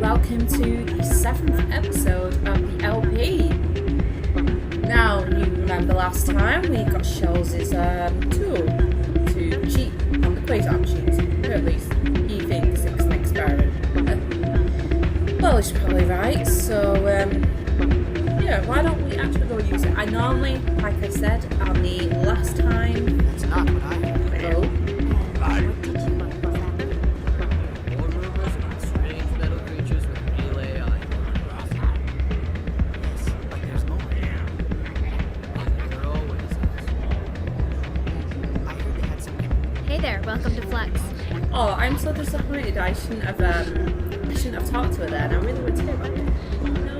welcome to the 7th episode of the LP. Now, you remember last time we got Shell's tool to cheat on the quasar machines, or at least he thinks it's an experiment. Well, he's probably right, so yeah, why don't we actually go use it? I normally, like I said on the last time... That's not what I heard. Oh. Welcome to Flex. Oh, I'm so disappointed. I shouldn't have talked to her then. I really would say about it. No.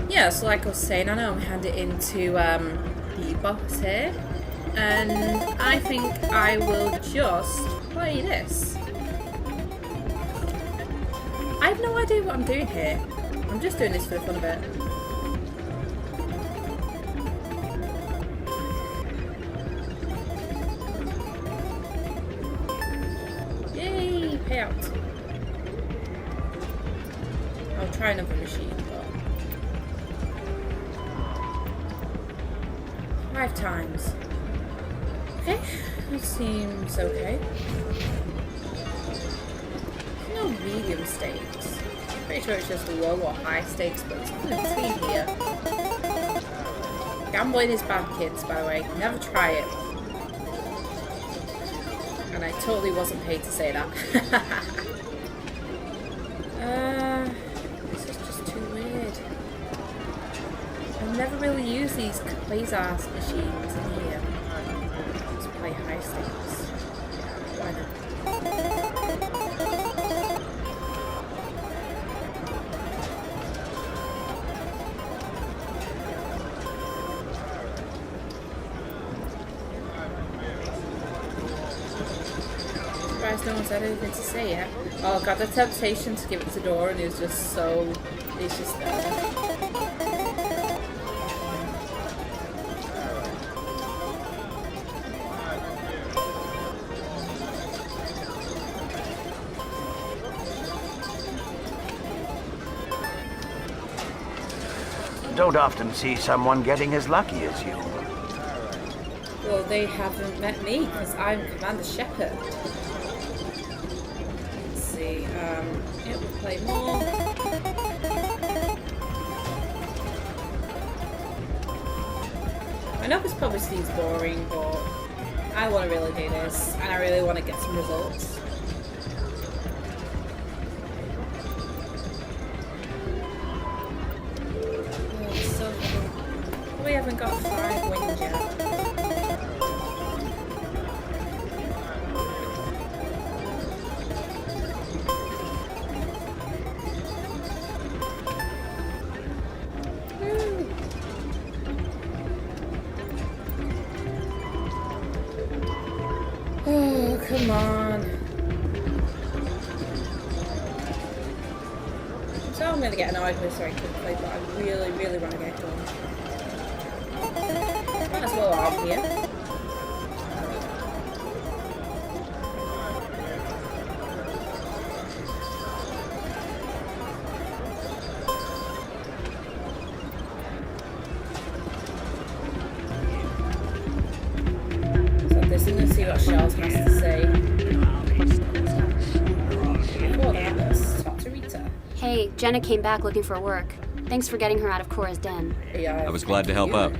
Yeah, so like I was saying, I know I'm handed into the box here, and I think I will just play this. I have no idea what I'm doing here. I'm just doing this for the fun of it. Payout. I'll try another machine, but 5 times. Okay, that seems okay. No medium stakes. Pretty sure it's just low or high stakes, but it's nothing in between here. Gambling is bad, kids, by the way. Never try it. And I totally wasn't paid to say that. This is just too weird. I've never really used these quasar machines in here. Let's play high stakes. Why not? No one's had anything to say yet. Oh god, the temptation to give it to Doran is just so... it's just there. Don't often see someone getting as lucky as you. Well, they haven't met me because I'm Commander Shepard. It will play more. I know this probably seems boring, but I want to really do this, and I really want to get some results. We haven't got 5 wins yet. Oh, come on. So I'm going to get annoyed with this very quickly, but I really, really want to get it done. Might as well arm here. Let's see what Charles has to say. Before that, let's talk to Rita. Hey, Jenna came back looking for work. Thanks for getting her out of Cora's den. Yeah, I was glad to help out.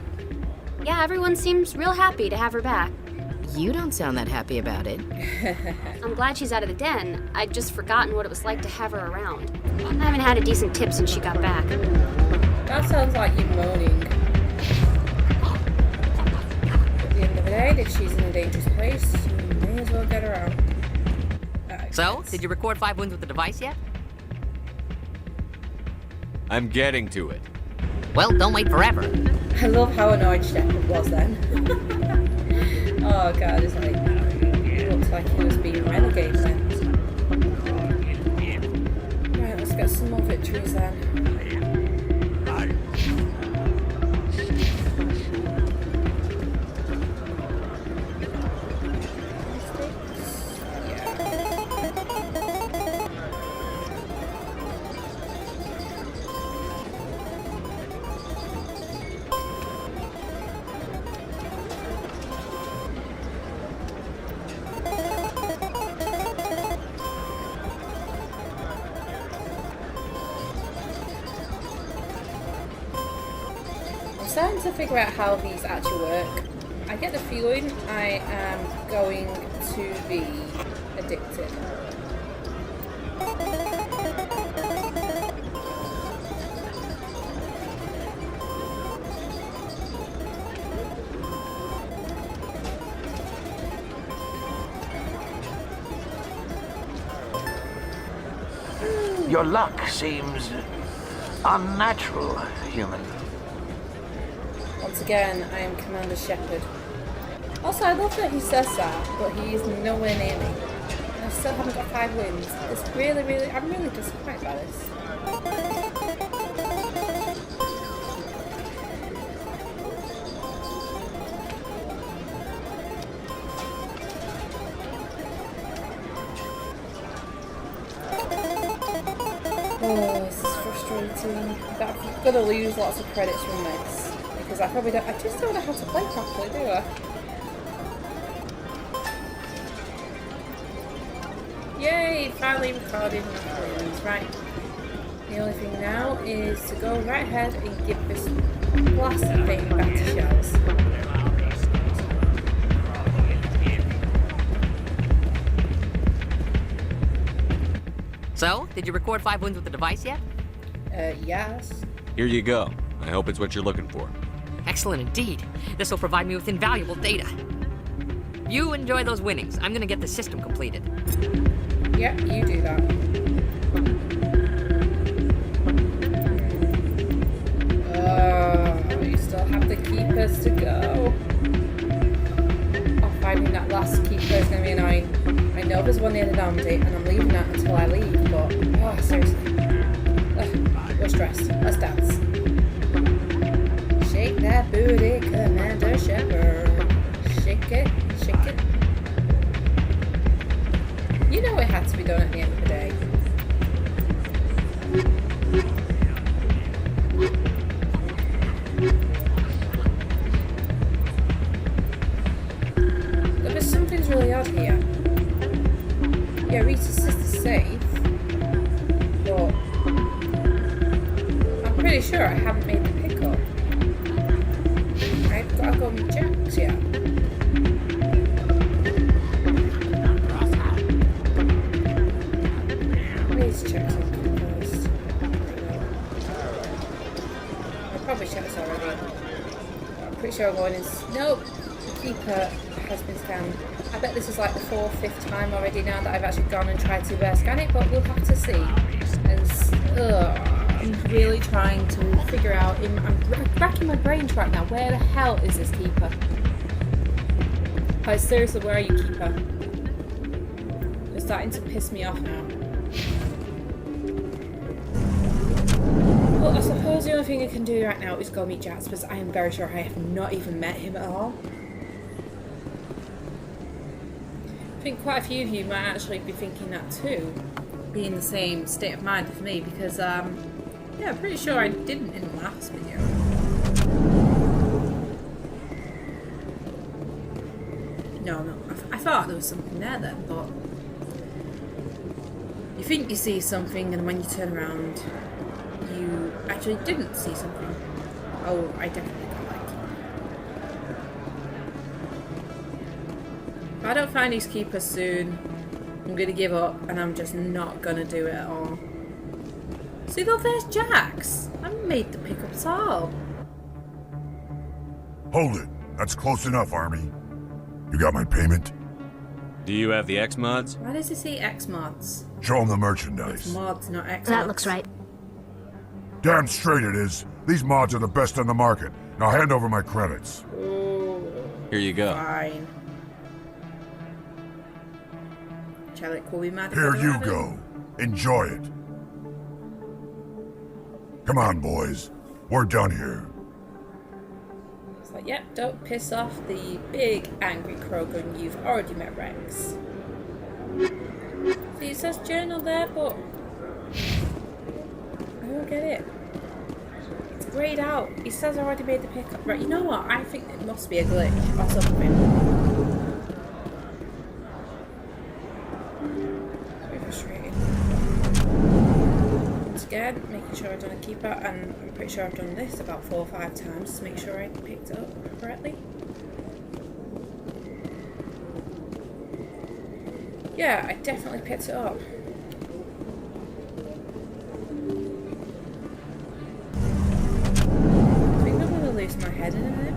Yeah, everyone seems real happy to have her back. You don't sound that happy about it. I'm glad she's out of the den. I'd just forgotten what it was like to have her around. I haven't had a decent tip since she got back. That sounds like you moaning. At the end of the day, if she's in a dangerous place, you may as well get her out. So, did you record 5 wins with the device yet? I'm getting to it. Well, don't wait forever. I love how annoyed Shepard was then. Oh god, it's like, it looks like he was being relegated then. Right, let's get some more victories then. I'm starting to figure out how these actually work. I get the feeling I am going to be addicted. Your luck seems unnatural, human. Once again, I am Commander Shepard. Also, I love that he says that, but he is nowhere near me. And I still haven't got 5 wins. It's really, I'm really disappointed by this. Oh, this is frustrating. I'm gonna lose lots of credits from this. Because I probably don't, I just don't know how to play properly, do I? Yay, finally recorded enough wins. Right. The only thing now is to go right ahead and give this blasted thing back to Shells. So, did you record 5 wins with the device yet? Yes. Here you go. I hope it's what you're looking for. Excellent indeed. This will provide me with invaluable data. You enjoy those winnings. I'm gonna get the system completed. Yep, you do that. You still have the keepers to go. Oh, finding that last keeper is going to be annoying. I know there's one near the Normandy, and I'm leaving that until I leave, but... Oh, seriously. Ugh, we're stressed. Let's dance. Shake that booty, Commander Shepard. Shake it, shake it. You know it had to be done at the end of the day. But something's really odd here. Yeah, Rita's sister's safe, but I'm pretty sure I haven't made the pickup. I've got to go with Jax yet. Check something first. I probably checked this already. I'm pretty sure I'm going in. Nope, the keeper has been scanned. I bet this is like the 4th, 5th time already now that I've actually gone and tried to scan it, but we'll have to see. I'm really trying to figure out. I'm racking my brains right now. Where the hell is this keeper? Like, seriously, where are you, keeper? You're starting to piss me off now. Well, I suppose the only thing I can do right now is go meet Jax, because I am very sure I have not even met him at all. I think quite a few of you might actually be thinking that too, be in the same state of mind as me, because yeah, I'm pretty sure I didn't in the last video. No, I thought there was something there then, but you think you see something and when you turn around you actually didn't see something. Oh, I definitely don't like I don't find these keepers soon, I'm gonna give up and I'm just not gonna do it at all. See though, there's Jax. I made the pickups all. Hold it. That's close enough, Army. You got my payment? Do you have the X mods? Why does it say X mods? Show them the It's merchandise. mods, not X mods. That looks right. Damn straight it is. These mods are the best on the market. Now hand over my credits. Ooh, Here you go. fine. Charlotte will be mad if I Here don't you have it. go. Enjoy it. Come on, boys. We're done here. It's like, yep, don't piss off the big angry Krogan. You've already met Rex. See, it says journal there, but I don't get it. It's grayed out. It says I already made the pickup. Right, you know what? I think it must be a glitch or something. Very frustrating. Once again, making sure I've done a keeper, and I'm pretty sure I've done this about 4 or 5 times to make sure I picked it up correctly. Yeah, I definitely picked it up. I think I'm gonna lose my head in a minute.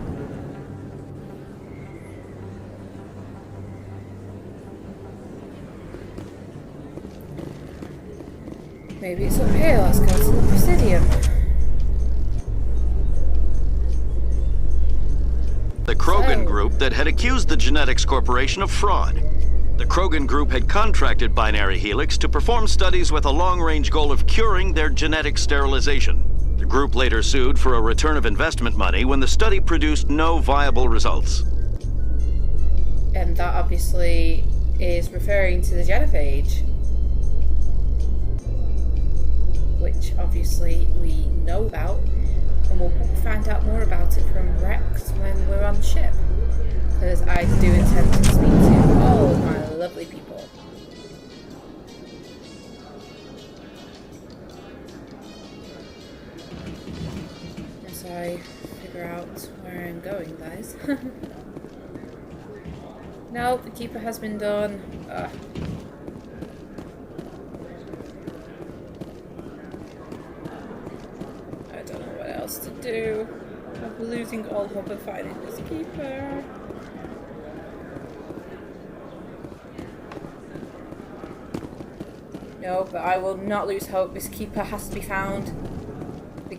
Maybe it's up here. Let's go to the Presidium. The Krogan So- group that had accused the Genetics Corporation of fraud. The Krogan group had contracted Binary Helix to perform studies with a long-range goal of curing their genetic sterilization. The group later sued for a return of investment money when the study produced no viable results. And that obviously is referring to the Genophage. Which obviously we know about. And we'll probably find out more about it from Rex when we're on the ship. Because I do intend to speak to all of my lovely people. As I figure out where I'm going, guys. No, the keeper has been done. I don't know what else to do. I'm losing all hope of finding this keeper. No, but I will not lose hope. This keeper has to be found. The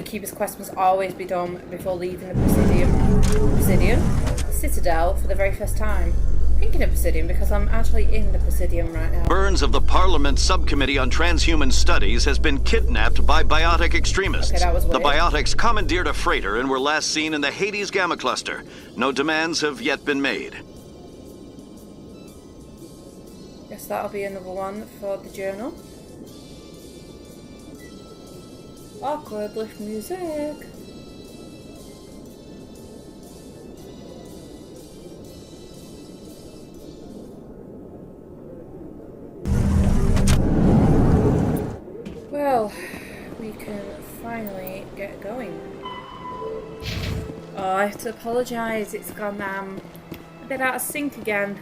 keeper's quest must always be done before leaving the Citadel for the very first time. I'm thinking of Presidium because I'm actually in the Presidium right now. Burns of the Parliament Subcommittee on Transhuman Studies has been kidnapped by biotic extremists. Okay, that was The weird. biotics commandeered a freighter and were last seen in the Hades Gamma Cluster. No demands have yet been made. Guess that'll be another one for the journal. Awkward lift music. Well, we can finally get going. Oh, I have to apologise. It's gone a bit out of sync again.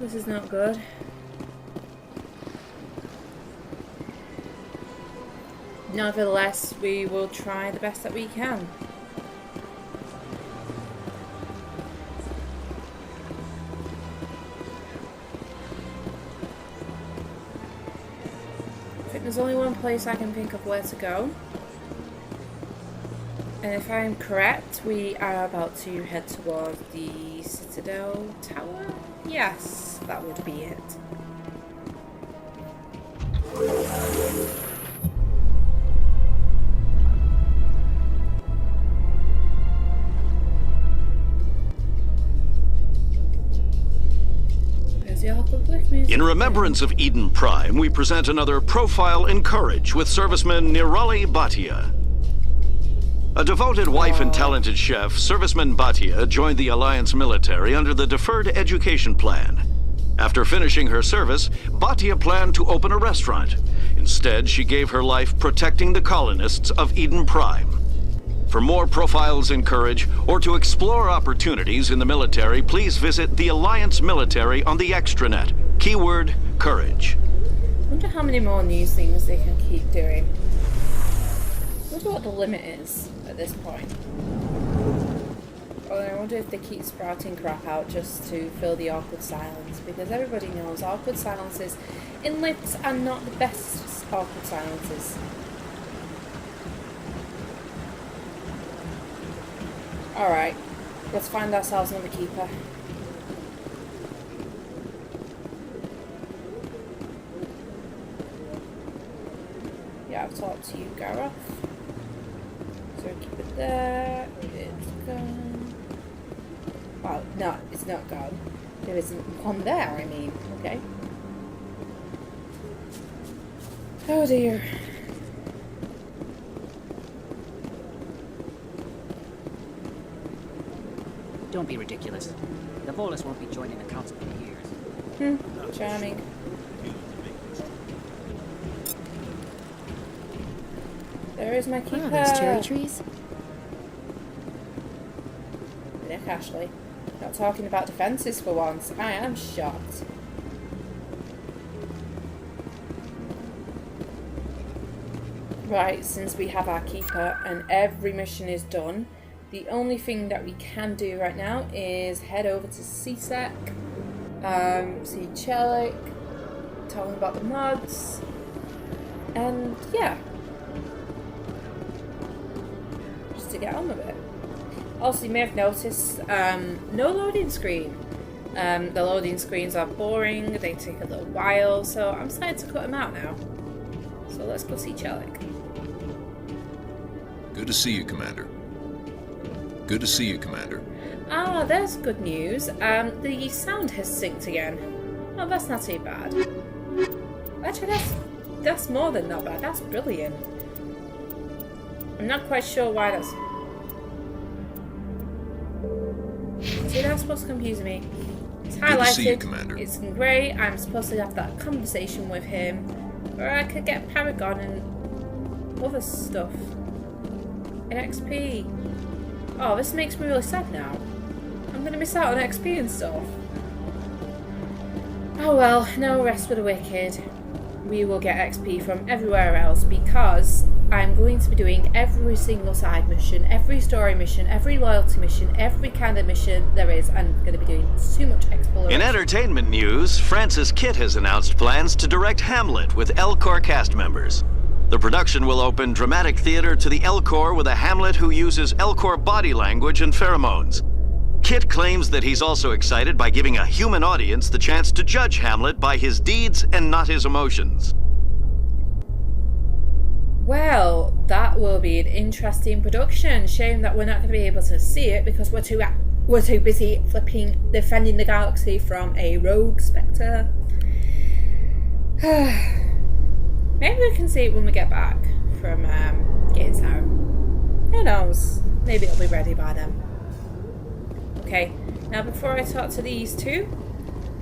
This is not good. Nevertheless, we will try the best that we can. I think there's only one place I can think of where to go. And if I'm correct, we are about to head towards the Citadel Tower? Yes, that would be it. There's the awkward lift music. In remembrance of Eden Prime, we present another profile in courage with serviceman Nirali Bhatia. A devoted wife and talented chef, serviceman Bhatia joined the Alliance military under the Deferred Education Plan. After finishing her service, Bhatia planned to open a restaurant. Instead, she gave her life protecting the colonists of Eden Prime. For more profiles in courage, or to explore opportunities in the military, please visit the Alliance Military on the extranet. Keyword, courage. I wonder how many more news things they can keep doing. I wonder what the limit is at this point. Or I wonder if they keep sprouting crap out just to fill the awkward silence, because everybody knows awkward silences in lifts are not the best awkward silences. Alright, let's find ourselves another keeper. Yeah, I've talked to you, Gareth. So keep it there. It's gone. Well, no, it's not gone. There isn't one there, I mean. Okay. Oh dear. Don't be ridiculous. The Volus won't be joining the council for years. Charming. There is my keeper. Wow, those cherry trees. Nick Ashley. Not talking about defences for once. I am shocked. Right, since we have our keeper and every mission is done, the only thing that we can do right now is head over to CSEC, see Chelik, tell them about the mods, and yeah. Just to get on with it. Also, you may have noticed, no loading screen. The loading screens are boring, they take a little while, so I'm starting to cut them out now. So let's go see Chelik. Good to see you, Commander. Good to see you, Commander. Ah, there's good news. The sound has synced again. Oh, that's not too bad. Actually, that's more than not bad. That's brilliant. I'm not quite sure why that's... See, that's what's confusing me. It's highlighted. Good to see you, Commander. It's great. I'm supposed to have that conversation with him. Or I could get Paragon and other stuff. And XP. Oh, this makes me really sad now. I'm going to miss out on XP and stuff. Oh well, no rest for the wicked. We will get XP from everywhere else because I'm going to be doing every single side mission, every story mission, every loyalty mission, every kind of mission there is. I'm going to be doing too much exploration. In entertainment news, Francis Kitt has announced plans to direct Hamlet with Elcor cast members. The production will open dramatic theater to the Elcor with a Hamlet who uses Elcor body language and pheromones. Kitt claims that he's also excited by giving a human audience the chance to judge Hamlet by his deeds and not his emotions. Well, that will be an interesting production. Shame that we're not going to be able to see it because we're too busy flipping defending the galaxy from a rogue spectre. Maybe we can see it when we get back from Gamerspective. Who knows? Maybe it'll be ready by then. Okay, now before I talk to these two,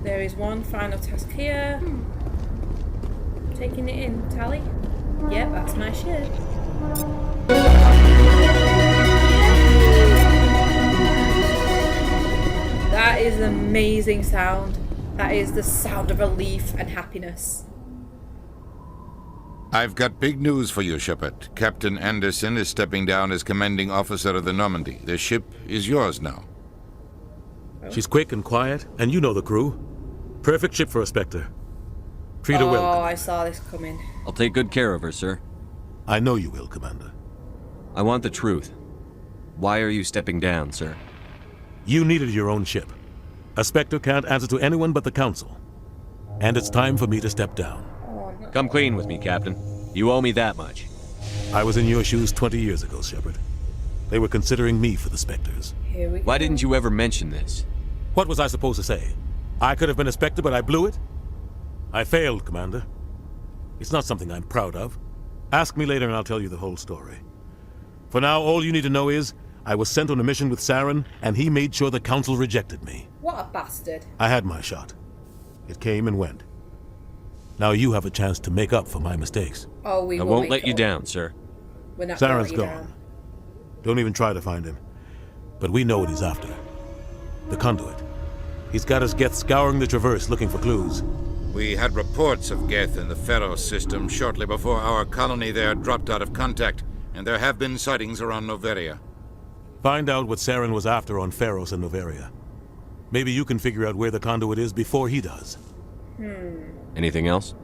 there is one final task here. Taking it in, Tally. Yep, that's my ship. That is an amazing sound. That is the sound of relief and happiness. I've got big news for you, Shepard. Captain Anderson is stepping down as commanding officer of the Normandy. The ship is yours now. She's quick and quiet, and you know the crew. Perfect ship for a Spectre. Treat her well, Oh, Commander. I saw this coming. I'll take good care of her, sir. I know you will, Commander. I want the truth. Why are you stepping down, sir? You needed your own ship. A Spectre can't answer to anyone but the Council. And it's time for me to step down. Come clean with me, Captain. You owe me that much. I was in your shoes 20 years ago, Shepard. They were considering me for the Spectres. Here we go. Why didn't you ever mention this? What was I supposed to say? I could have been a Spectre, but I blew it? I failed, Commander. It's not something I'm proud of. Ask me later and I'll tell you the whole story. For now, all you need to know is, I was sent on a mission with Saren, and he made sure the Council rejected me. What a bastard. I had my shot. It came and went. Now you have a chance to make up for my mistakes. Oh, we I won't let you down, sir. We're not Saren's gonna let you gone. down. Don't even try to find him. But we know what he's after. The conduit. He's got his Geth scouring the Traverse looking for clues. We had reports of Geth in the Pharos system shortly before our colony there dropped out of contact, and there have been sightings around Noveria. Find out what Saren was after on Pharos and Noveria. Maybe you can figure out where the conduit is before he does. Anything else?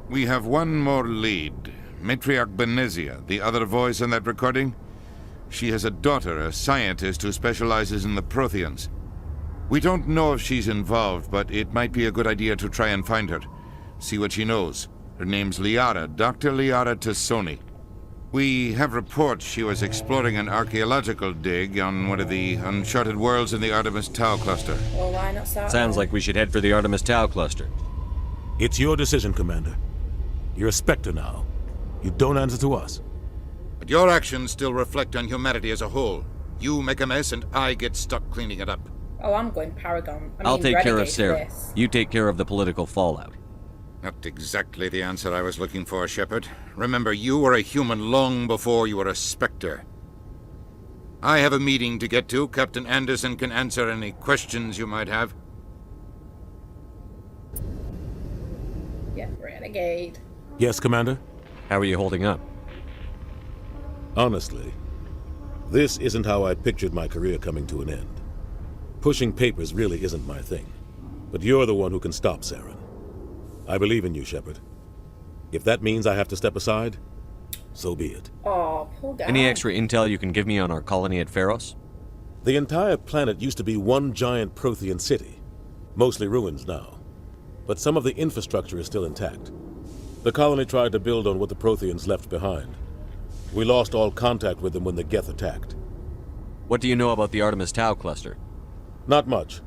We have one more lead. Matriarch Benezia, the other voice in that recording. She has a daughter, a scientist who specializes in the Protheans. We don't know if she's involved, but it might be a good idea to try and find her. See what she knows. Her name's Liara, Dr. Liara Tassoni. We have reports she was exploring an archaeological dig on one of the uncharted worlds in the Artemis Tau cluster. Well, why not start Sounds like we should head for the Artemis Tau cluster. It's your decision, Commander. You're a Spectre now. You don't answer to us. But your actions still reflect on humanity as a whole. You make a mess and I get stuck cleaning it up. Oh, I'm going Paragon. I'll take care of Renegade Sarah. this. You take care of the political fallout. Not exactly the answer I was looking for, Shepard. Remember, you were a human long before you were a Spectre. I have a meeting to get to. Captain Anderson can answer any questions you might have. Yeah, Renegade. Yes, Commander? How are you holding up? Honestly, this isn't how I pictured my career coming to an end. Pushing papers really isn't my thing. But you're the one who can stop Saren. I believe in you, Shepard. If that means I have to step aside, so be it. Oh, poor guy. Any extra intel you can give me on our colony at Pharos? The entire planet used to be one giant Prothean city. Mostly ruins now. But some of the infrastructure is still intact. The colony tried to build on what the Protheans left behind. We lost all contact with them when the Geth attacked. What do you know about the Artemis Tau cluster? Not much.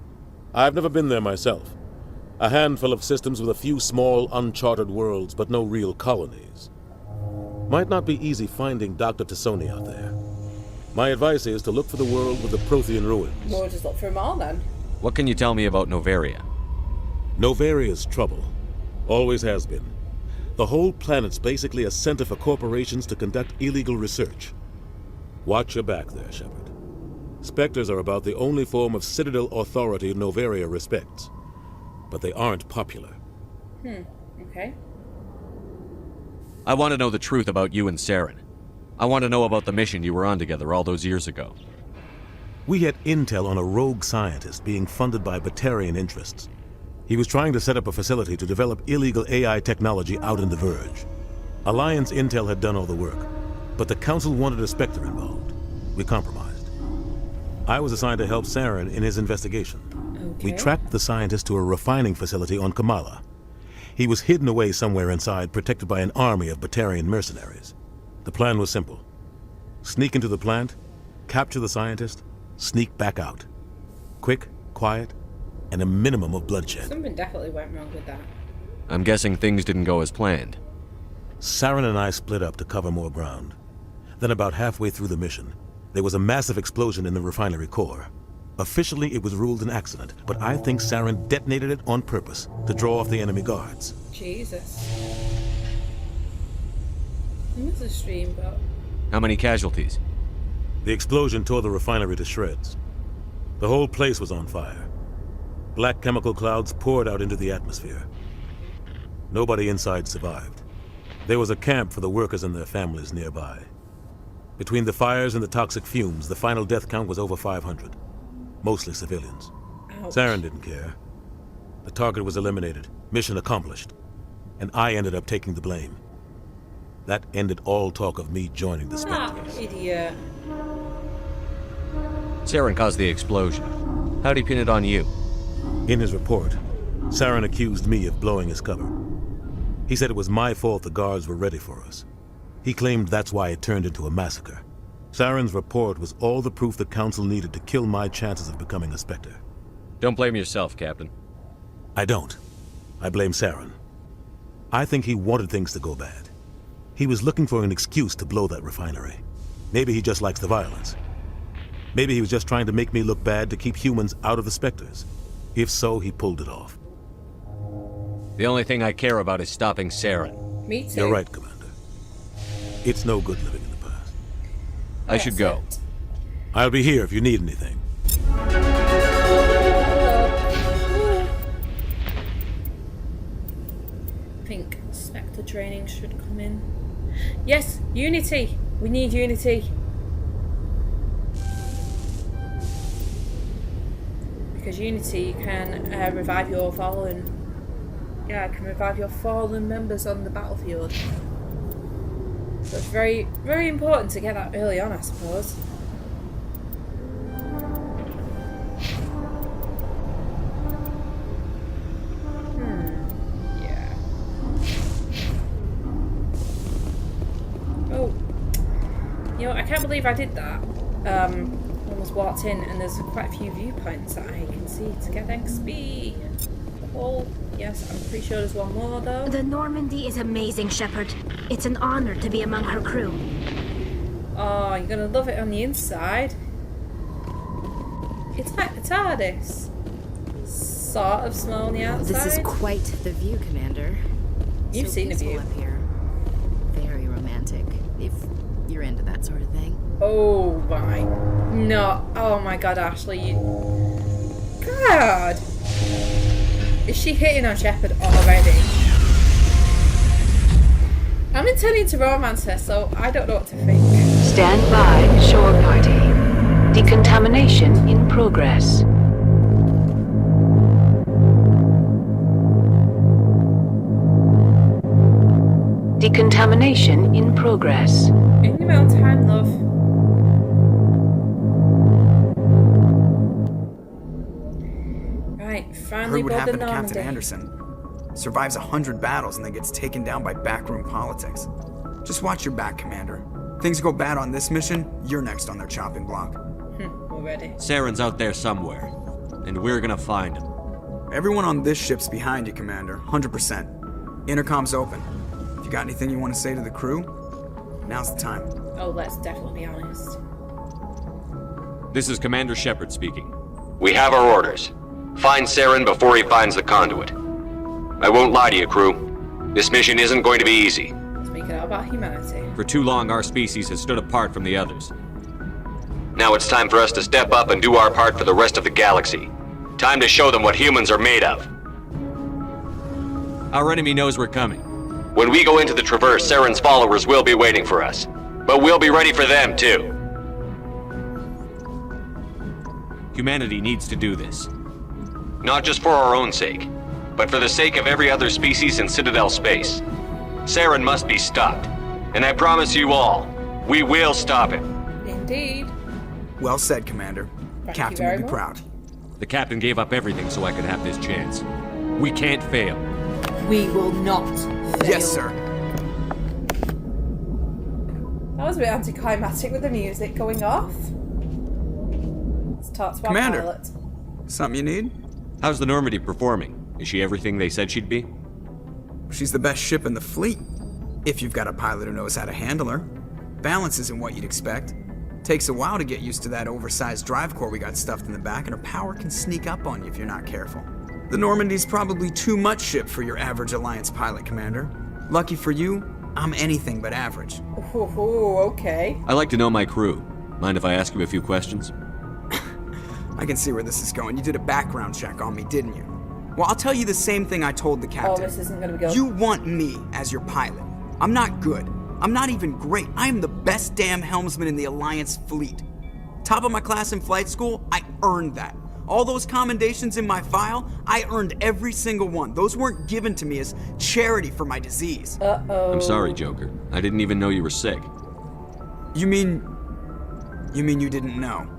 I've never been there myself. A handful of systems with a few small, uncharted worlds, but no real colonies. Might not be easy finding Dr. Tassoni out there. My advice is to look for the world with the Prothean ruins. We'll just look for them all then. What can you tell me about Noveria? Noveria's trouble. Always has been. The whole planet's basically a center for corporations to conduct illegal research. Watch your back there, Shepard. Spectres are about the only form of Citadel authority Noveria respects. But they aren't popular. Okay. I want to know the truth about you and Saren. I want to know about the mission you were on together all those years ago. We had intel on a rogue scientist being funded by Batarian interests. He was trying to set up a facility to develop illegal AI technology out in the Verge. Alliance intel had done all the work, but the Council wanted a Spectre involved. We compromised. I was assigned to help Saren in his investigation. Okay. We tracked the scientist to a refining facility on Kamala. He was hidden away somewhere inside, protected by an army of Batarian mercenaries. The plan was simple. Sneak into the plant, capture the scientist, sneak back out. Quick, quiet, and a minimum of bloodshed. Something definitely went wrong with that. I'm guessing things didn't go as planned. Saren and I split up to cover more ground. Then about halfway through the mission, there was a massive explosion in the refinery core. Officially, it was ruled an accident, but I think Saren detonated it on purpose to draw off the enemy guards. Jesus. This is a stream, but... How many casualties? The explosion tore the refinery to shreds. The whole place was on fire. Black chemical clouds poured out into the atmosphere. Nobody inside survived. There was a camp for the workers and their families nearby. Between the fires and the toxic fumes, the final death count was over 500. Mostly civilians. Ouch. Saren didn't care. The target was eliminated, mission accomplished, and I ended up taking the blame. That ended all talk of me joining the Spectres. Idiot. Saren caused the explosion. How'd he pin it on you? In his report, Saren accused me of blowing his cover. He said it was my fault the guards were ready for us. He claimed that's why it turned into a massacre. Saren's report was all the proof the Council needed to kill my chances of becoming a Spectre. Don't blame yourself, Captain. I don't. I blame Saren. I think he wanted things to go bad. He was looking for an excuse to blow that refinery. Maybe he just likes the violence. Maybe he was just trying to make me look bad to keep humans out of the Spectres. If so, he pulled it off. The only thing I care about is stopping Saren. Me too. You're right, Commander. It's no good living in the past. I should go. I'll be here if you need anything. I think Spectre training should come in. Yes, Unity. We need Unity. Because Unity can revive your fallen. Yeah, it can revive your fallen members on the battlefield. So it's very, very important to get that early on, I suppose. Yeah. Oh. You know, I can't believe I did that. Almost walked in and there's quite a few viewpoints that I can see to get XP. The whole... Yes, I'm pretty sure there's one more though. The Normandy is amazing, Shepard. It's an honor to be among her crew. Oh, you're gonna love it on the inside. It's like the TARDIS. Sort of small on the outside. This is quite the view, Commander. You've seen the view. Up here. Very romantic, if you're into that sort of thing. Oh my. No. Oh my god, Ashley. God. Is she hitting on Shepard already? I'm intending to romance her, so I don't know what to think. Stand by, shore party. Decontamination in progress. Decontamination in progress. In your own time, love. Right, finally Heard what board the happened to Normandy. Captain Anderson. Survives 100 battles and then gets taken down by backroom politics. Just watch your back, Commander. Things go bad on this mission, you're next on their chopping block. We're ready. Saren's out there somewhere, and we're gonna find him. Everyone on this ship's behind you, Commander. 100%. Intercom's open. If you got anything you want to say to the crew, now's the time. Oh, let's definitely be honest. This is Commander Shepard speaking. We have our orders. Find Saren before he finds the conduit. I won't lie to you, crew. This mission isn't going to be easy. Let's make it all about humanity. For too long, our species has stood apart from the others. Now it's time for us to step up and do our part for the rest of the galaxy. Time to show them what humans are made of. Our enemy knows we're coming. When we go into the Traverse, Saren's followers will be waiting for us. But we'll be ready for them, too. Humanity needs to do this. Not just for our own sake, but for the sake of every other species in Citadel space. Saren must be stopped. And I promise you all, we will stop him. Indeed. Well said, Commander. Captain will be proud. The captain gave up everything so I could have this chance. We can't fail. We will not fail. Yes, sir. That was a bit anticlimactic with the music going off. Let's talk to our Commander, pilot. something you need? How's the Normandy performing? Is she everything they said she'd be? She's the best ship in the fleet. If you've got a pilot who knows how to handle her. Balance isn't what you'd expect. Takes a while to get used to that oversized drive core we got stuffed in the back, and her power can sneak up on you if you're not careful. The Normandy's probably too much ship for your average Alliance pilot, Commander. Lucky for you, I'm anything but average. Oh, okay. I like to know my crew. Mind if I ask you a few questions? I can see where this is going. You did a background check on me, didn't you? Well, I'll tell you the same thing I told the captain. Oh, this isn't gonna be good. You want me as your pilot. I'm not good. I'm not even great. I am the best damn helmsman in the Alliance fleet. Top of my class in flight school, I earned that. All those commendations in my file, I earned every single one. Those weren't given to me as charity for my disease. Uh-oh. I'm sorry, Joker. I didn't even know you were sick. You mean you didn't know?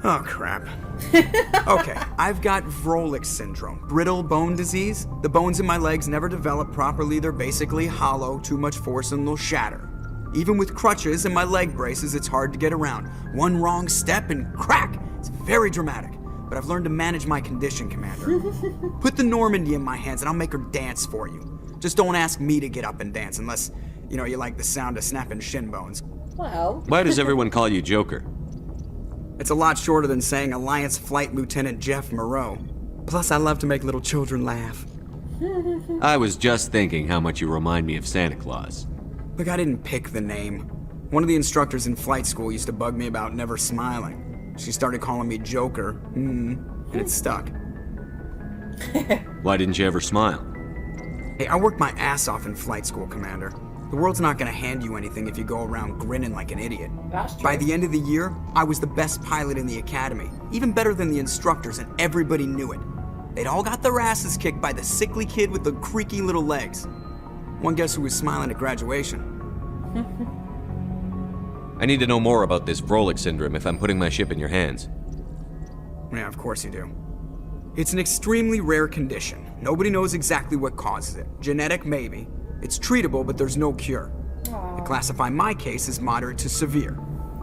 Oh, crap. Okay, I've got Vrolik syndrome, brittle bone disease. The bones in my legs never develop properly. They're basically hollow, too much force and they'll shatter. Even with crutches and my leg braces, it's hard to get around. One wrong step and crack! It's very dramatic. But I've learned to manage my condition, Commander. Put the Normandy in my hands and I'll make her dance for you. Just don't ask me to get up and dance unless, you like the sound of snapping shin bones. Well. Why does everyone call you Joker? It's a lot shorter than saying Alliance Flight Lieutenant Jeff Moreau. Plus, I love to make little children laugh. I was just thinking how much you remind me of Santa Claus. Look, I didn't pick the name. One of the instructors in flight school used to bug me about never smiling. She started calling me Joker, and it stuck. Why didn't you ever smile? Hey, I worked my ass off in flight school, Commander. The world's not gonna hand you anything if you go around grinning like an idiot. That's true. By the end of the year, I was the best pilot in the academy, even better than the instructors, and everybody knew it. They'd all got their asses kicked by the sickly kid with the creaky little legs. One guess who was smiling at graduation? I need to know more about this Vrolik syndrome if I'm putting my ship in your hands. Yeah, of course you do. It's an extremely rare condition. Nobody knows exactly what causes it. Genetic, maybe. It's treatable, but there's no cure. Aww. I classify my case as moderate to severe.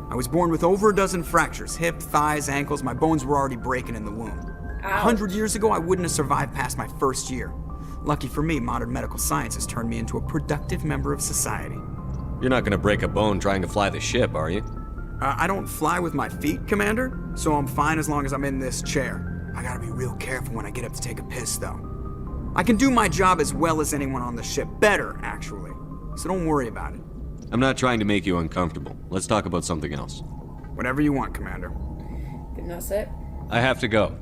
I was born with over a dozen fractures, hip, thighs, ankles. My bones were already breaking in the womb. 100 years ago, I wouldn't have survived past my first year. Lucky for me, modern medical science has turned me into a productive member of society. You're not gonna break a bone trying to fly the ship, are you? I don't fly with my feet, Commander, so I'm fine as long as I'm in this chair. I gotta be real careful when I get up to take a piss, though. I can do my job as well as anyone on the ship. Better, actually. So don't worry about it. I'm not trying to make you uncomfortable. Let's talk about something else. Whatever you want, Commander. Think that's it? I have to go.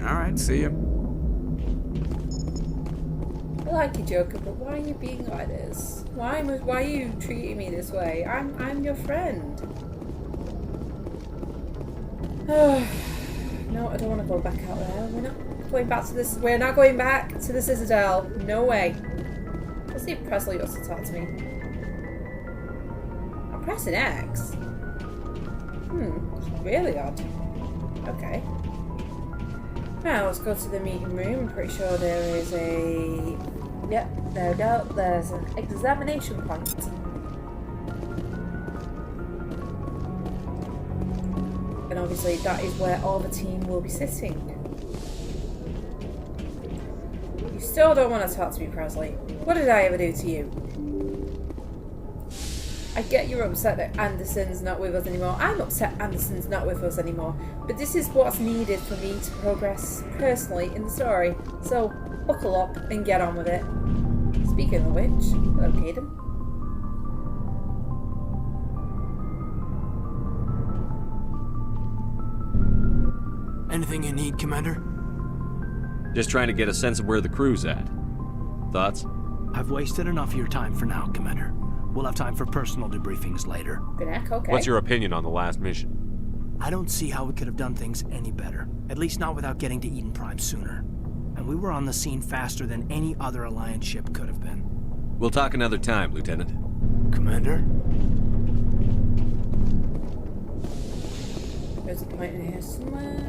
Alright, see ya. I like you, Joker, but why are you being like this? Why are you treating me this way? I'm your friend. No, I don't want to go back out there. We're not going back to this. We're not going back to the Citadel. No way. Let's see if Presley wants to talk to me. I'm pressing X. It's really odd. Okay. Now let's go to the meeting room. I'm pretty sure there is a... Yep, there we go. There's an examination point. And obviously that is where all the team will be sitting. You still don't want to talk to me, Presley. What did I ever do to you? I get you're upset that Anderson's not with us anymore. I'm upset Anderson's not with us anymore. But this is what's needed for me to progress personally in the story. So, buckle up and get on with it. Speaking of which, hello, Caden. Anything you need, Commander? Just trying to get a sense of where the crew's at. Thoughts? I've wasted enough of your time for now, Commander. We'll have time for personal debriefings later. Okay. What's your opinion on the last mission? I don't see how we could have done things any better. At least not without getting to Eden Prime sooner. And we were on the scene faster than any other Alliance ship could have been. We'll talk another time, Lieutenant. Commander? There's a point in here somewhere.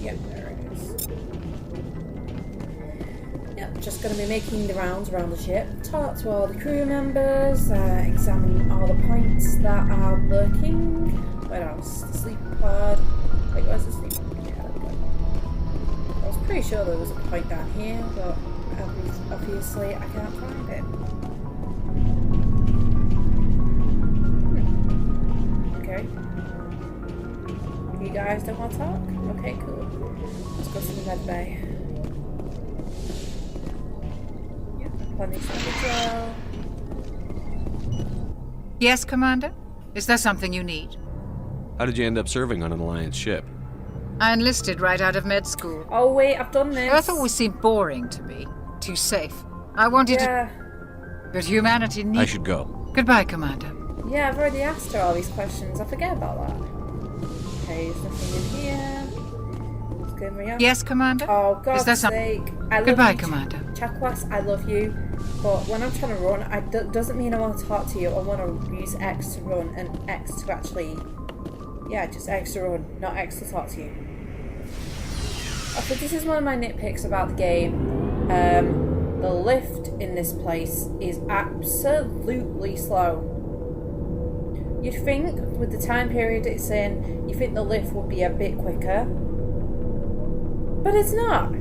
Yep, there it is. Yep, just going to be making the rounds around the ship, talk to all the crew members, examine all the points that are lurking. What else? The sleep pod. Wait, where's the sleep pod? Yeah, there we go. I was pretty sure there was a point down here, but obviously I can't find it. Okay. You guys don't want to talk? Okay, cool. Let's go to the med bay. Yes, Commander? Is there something you need? How did you end up serving on an Alliance ship? I enlisted right out of med school. Oh wait, I've done this. Earth always seemed boring to me. Too safe. I wanted to... But humanity needs... I should go. Goodbye, Commander. Yeah, I've already asked her all these questions. I forget about that. Okay, there's nothing in here. Yes, Commander? Oh, God's sake. I love Goodbye, you, Commander. Chakwas, I love you. But when I'm trying to run, doesn't mean I want to talk to you. I want to use X to run and X to actually... Yeah, just X to run, not X to talk to you. Okay, this is one of my nitpicks about the game. The lift in this place is absolutely slow. You'd think, with the time period it's in, you think the lift would be a bit quicker. But it's not.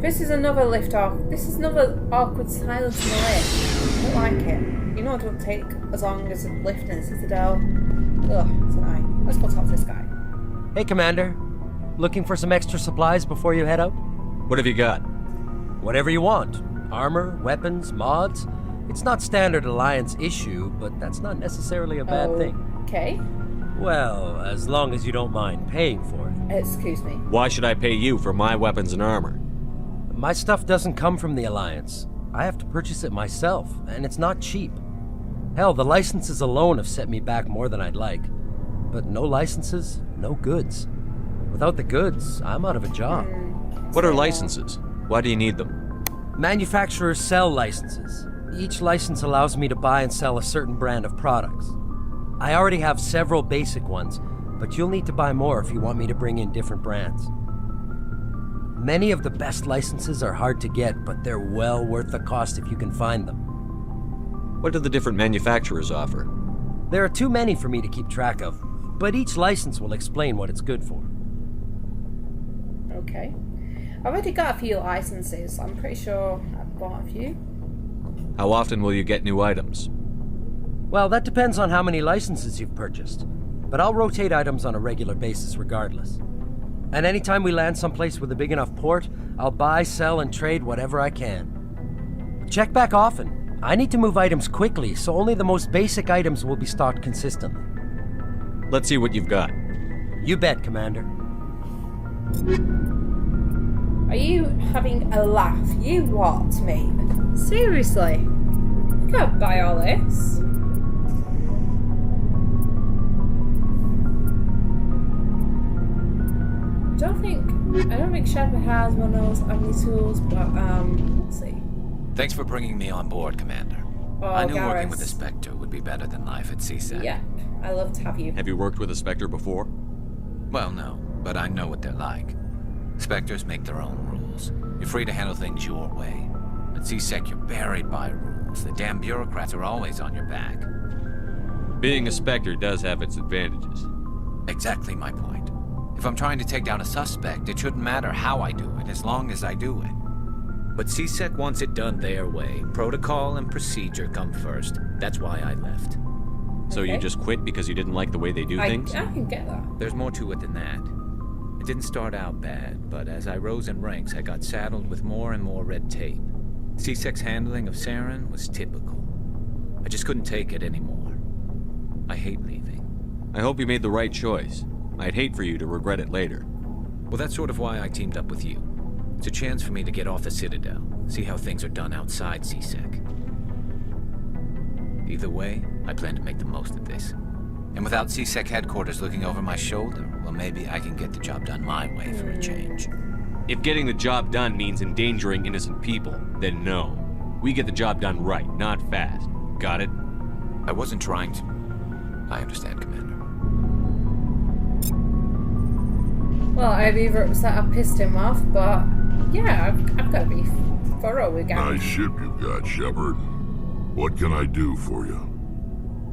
This is another lift off. This is another awkward silence in the lift. I don't like it. You know it won't take as long as a lift in Citadel. Ugh, it's annoying. Let's go talk to this guy. Hey, Commander. Looking for some extra supplies before you head out? What have you got? Whatever you want. Armor, weapons, mods. It's not standard Alliance issue, but that's not necessarily a bad thing. Okay. Well, as long as you don't mind paying for it. Excuse me. Why should I pay you for my weapons and armor? My stuff doesn't come from the Alliance. I have to purchase it myself, and it's not cheap. Hell, the licenses alone have set me back more than I'd like. But no licenses, no goods. Without the goods, I'm out of a job. What are licenses? Why do you need them? Manufacturers sell licenses. Each license allows me to buy and sell a certain brand of products. I already have several basic ones, but you'll need to buy more if you want me to bring in different brands. Many of the best licenses are hard to get, but they're well worth the cost if you can find them. What do the different manufacturers offer? There are too many for me to keep track of, but each license will explain what it's good for. Okay. I've already got a few licenses. I'm pretty sure I've bought a few. How often will you get new items? Well, that depends on how many licenses you've purchased, but I'll rotate items on a regular basis regardless. And anytime we land someplace with a big enough port, I'll buy, sell, and trade whatever I can. Check back often. I need to move items quickly, so only the most basic items will be stocked consistently. Let's see what you've got. You bet, Commander. Are you having a laugh? You what, mate? Seriously? You can't buy all this. I don't think Shepard has one of those omni-tools, but let's see. Thanks for bringing me on board, Commander. Oh, I knew Garrus. working with a Spectre would be better than life at CSEC. Yeah, I love to have you. Have you worked with a Spectre before? Well, no, but I know what they're like. Spectres make their own rules. You're free to handle things your way. At CSEC, you're buried by rules. The damn bureaucrats are always on your back. Being a Spectre does have its advantages. Exactly my point. If I'm trying to take down a suspect, it shouldn't matter how I do it, as long as I do it. But CSEC wants it done their way. Protocol and procedure come first. That's why I left. So you just quit because you didn't like the way they do things? I can get that. There's more to it than that. It didn't start out bad, but as I rose in ranks, I got saddled with more and more red tape. CSEC's handling of Saren was typical. I just couldn't take it anymore. I hate leaving. I hope you made the right choice. I'd hate for you to regret it later. Well, that's sort of why I teamed up with you. It's a chance for me to get off the Citadel, see how things are done outside CSEC. Either way, I plan to make the most of this. And without CSEC headquarters looking over my shoulder, well, maybe I can get the job done my way for a change. If getting the job done means endangering innocent people, then no. We get the job done right, not fast. Got it? I wasn't trying to... I understand, Commander. Well, I've either upset or pissed him off, but yeah, I've got to be thorough with Gary. Nice ship you've got, Shepard. What can I do for you?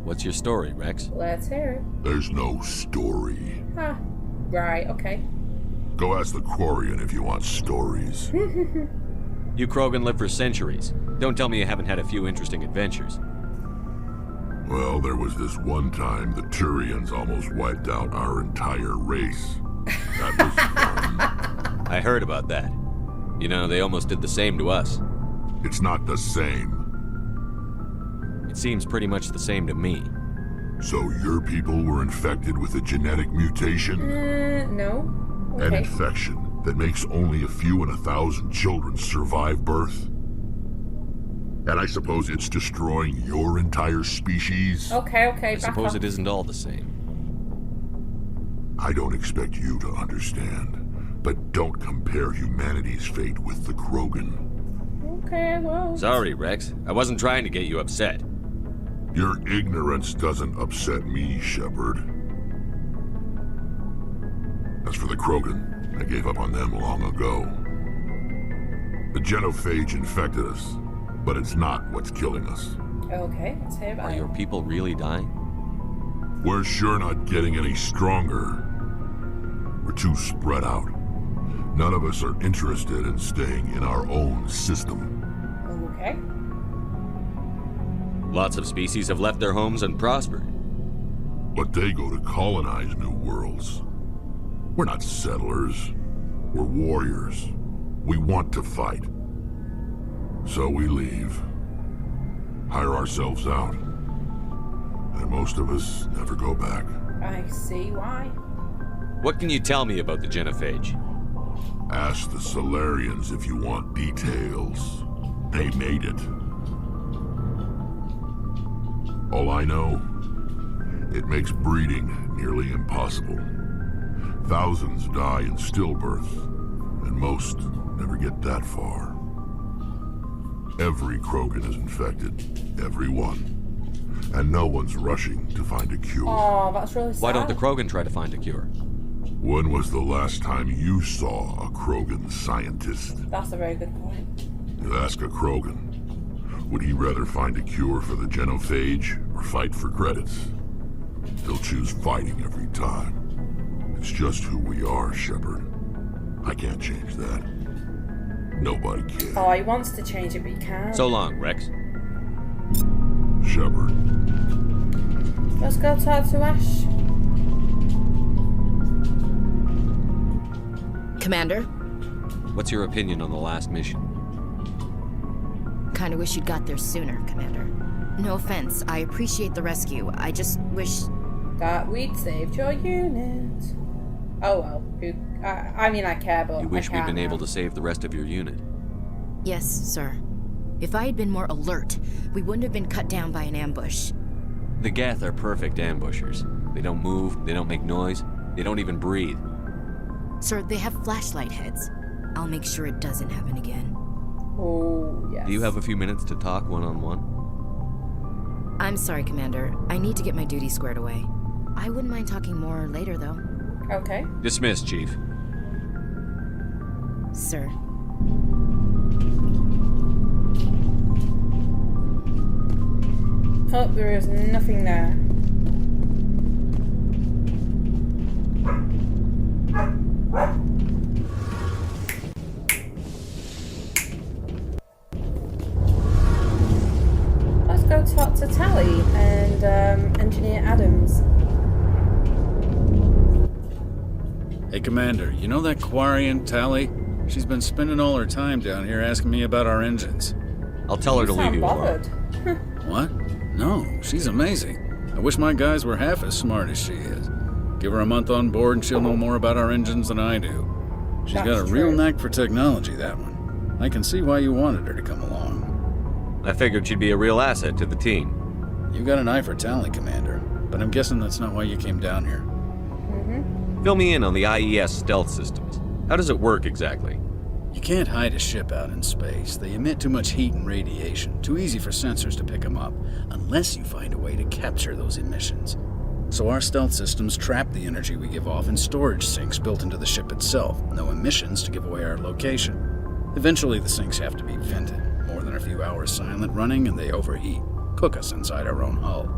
What's your story, Rex? Let's hear it. There's no story. Ah, right, okay. Go ask the Quarian if you want stories. You Krogan live for centuries. Don't tell me you haven't had a few interesting adventures. Well, there was this one time the Turians almost wiped out our entire race. That was fun. I heard about that. You know, they almost did the same to us. It's not the same. It seems pretty much the same to me. So your people were infected with a genetic mutation? No. Okay. An infection that makes only a few in 1,000 children survive birth? And I suppose it's destroying your entire species? Okay, I suppose it isn't all the same. I don't expect you to understand, but don't compare humanity's fate with the Krogan. Okay, well... Sorry, Rex. I wasn't trying to get you upset. Your ignorance doesn't upset me, Shepard. As for the Krogan, I gave up on them long ago. The genophage infected us, but it's not what's killing us. Okay, let's hear about it. Are your people really dying? We're sure not getting any stronger. We're too spread out. None of us are interested in staying in our own system. Okay. Lots of species have left their homes and prospered. But they go to colonize new worlds. We're not settlers. We're warriors. We want to fight. So we leave. hire ourselves out. And most of us never go back. I see why. What can you tell me about the genophage? Ask the Solarians if you want details. They made it. All I know, it makes breeding nearly impossible. Thousands die in stillbirth, and most never get that far. Every Krogan is infected, every one. And no one's rushing to find a cure. Oh, that's really sad. Why don't the Krogan try to find a cure? When was the last time you saw a Krogan scientist? That's a very good point. You ask a Krogan, would he rather find a cure for the genophage or fight for credits? He'll choose fighting every time. It's just who we are, Shepard. I can't change that. Nobody can. Oh, he wants to change it, but he can't. So long, Rex. Shepard. Let's go talk to Ash. Commander? What's your opinion on the last mission? Kinda wish you'd got there sooner, Commander. No offense, I appreciate the rescue. I just wish... that we'd saved your unit. Oh well, I mean I care, but You wish I we'd can't been able now. to save the rest of your unit. Yes, sir. If I had been more alert, we wouldn't have been cut down by an ambush. The Geth are perfect ambushers. They don't move, they don't make noise, they don't even breathe. Sir, they have flashlight heads. I'll make sure it doesn't happen again. Oh, yes. Do you have a few minutes to talk one-on-one? I'm sorry, Commander. I need to get my duty squared away. I wouldn't mind talking more later, though. Okay. Dismissed, Chief. Sir. Oh, there is nothing there. Let's go talk to Tally and Engineer Adams. Hey, Commander, you know that Quarian, Tally? She's been spending all her time down here asking me about our engines. I'll tell her to leave you alone. What? No, she's amazing. I wish my guys were half as smart as she is. Give her a month on board and she'll know more about our engines than I do. She's got a real knack for technology, that one. I can see why you wanted her to come along. I figured she'd be a real asset to the team. You got an eye for Tally, Commander, but I'm guessing that's not why you came down here. Fill me in on the IES stealth systems. How does it work exactly? You can't hide a ship out in space. They emit too much heat and radiation. Too easy for sensors to pick them up, unless you find a way to capture those emissions. So our stealth systems trap the energy we give off in storage sinks built into the ship itself. No emissions to give away our location. Eventually the sinks have to be vented. More than a few hours silent running and they overheat. Cook us inside our own hull.